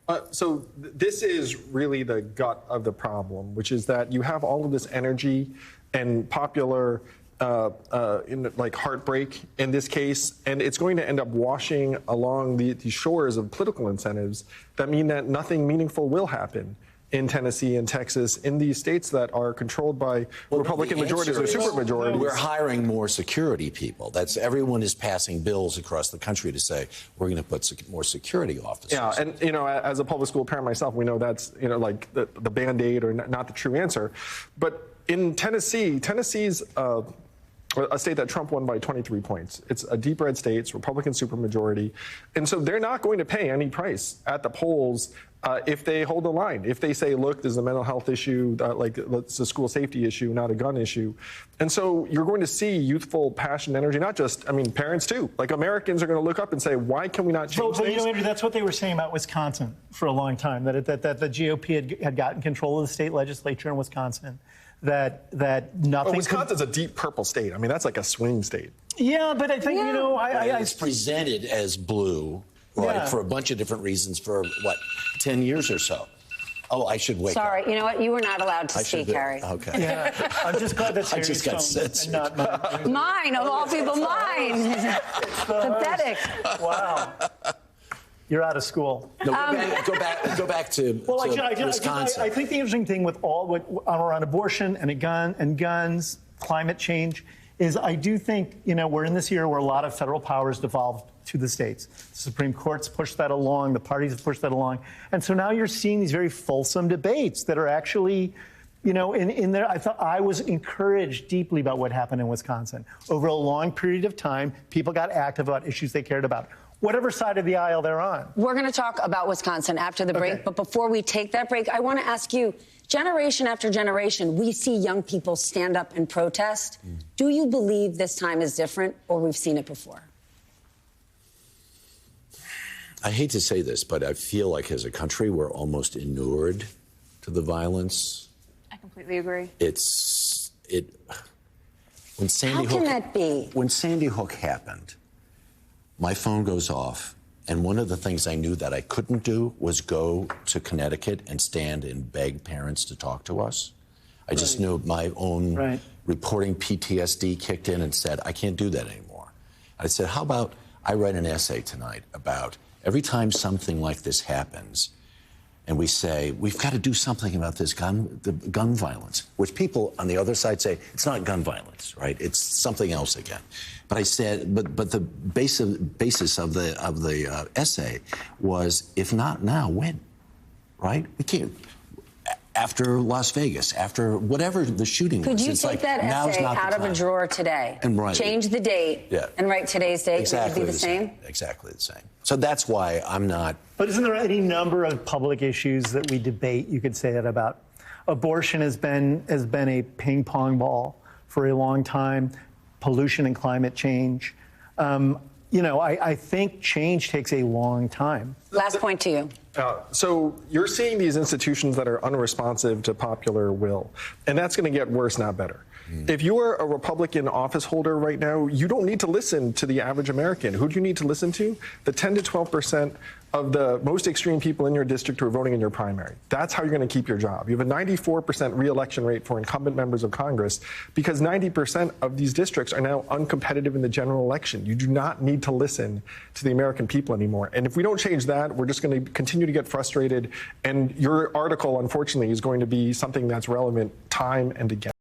This is really the gut of the problem, which is that you have all of this energy and popular like heartbreak in this case, and it's going to end up washing along the shores of political incentives that mean that nothing meaningful will happen in Tennessee and Texas, in these states that are controlled by Republican majorities or supermajorities. We're hiring more security people. Everyone is passing bills across the country to say we're going to put more security officers. Yeah, and as a public school parent myself, we know that's like the Band-Aid or not the true answer. But in Tennessee's a state that Trump won by 23 points. It's a deep red state, it's Republican supermajority. And so they're not going to pay any price at the polls if they hold the line. If they say, look, this is a mental health issue, it's a school safety issue, not a gun issue. And so you're going to see youthful passion, energy, not just, parents too. Like Americans are going to look up and say, why can we not change things? Andrew, that's what they were saying about Wisconsin for a long time, that the GOP had gotten control of the state legislature in Wisconsin. That nothing. Well, Wisconsin's a deep purple state. That's like a swing state. Yeah, but I think it's presented as blue, right, for a bunch of different reasons for 10 years or so. Oh, I should wake up. Sorry, you know what? You were not allowed to speak, Harry. Okay. Yeah, I'm just glad that's I just got censored. Not mine. Mine, of all people, mine. Pathetic. Wow. You're out of school. No, go back to Wisconsin. I think the interesting thing with around abortion and guns, climate change, is I do think, we're in this year where a lot of federal powers devolved to the states. The Supreme Court's pushed that along. The parties have pushed that along. And so now you're seeing these very fulsome debates that are actually, in there. I thought I was encouraged deeply about what happened in Wisconsin. Over a long period of time, people got active about issues they cared about, whatever side of the aisle they're on. We're going to talk about Wisconsin after the break, but before we take that break, I want to ask you, generation after generation, we see young people stand up and protest. Do you believe this time is different, or we've seen it before? I hate to say this, but I feel like as a country, we're almost inured to the violence. I completely agree. When Sandy How can that be? When Sandy Hook happened, my phone goes off, and one of the things I knew that I couldn't do was go to Connecticut and stand and beg parents to talk to us. I just knew my own reporting PTSD kicked in and said, I can't do that anymore. I said, how about I write an essay tonight about every time something like this happens, and we say, we've got to do something about this gun violence, which people on the other side say, it's not gun violence, right? It's something else again. But I said, but the basis of the essay was, if not now, when, right? We can't. After Las Vegas, after whatever the shooting was. Could you take that essay out of a drawer today, and change the date, and write today's date? Exactly would it be the same? Exactly the same. So that's why I'm not. But isn't there any number of public issues that we debate? You could say that about abortion has been a ping pong ball for a long time. Pollution and climate change. I think change takes a long time. Last point to you. So you're seeing these institutions that are unresponsive to popular will, and that's going to get worse, not better. If you're a Republican office holder right now, you don't need to listen to the average American. Who do you need to listen to? The 10 to 12% of the most extreme people in your district who are voting in your primary. That's how you're going to keep your job. You have a 94% re-election rate for incumbent members of Congress because 90% of these districts are now uncompetitive in the general election. You do not need to listen to the American people anymore. And if we don't change that, we're just going to continue to get frustrated. And your article, unfortunately, is going to be something that's relevant time and again.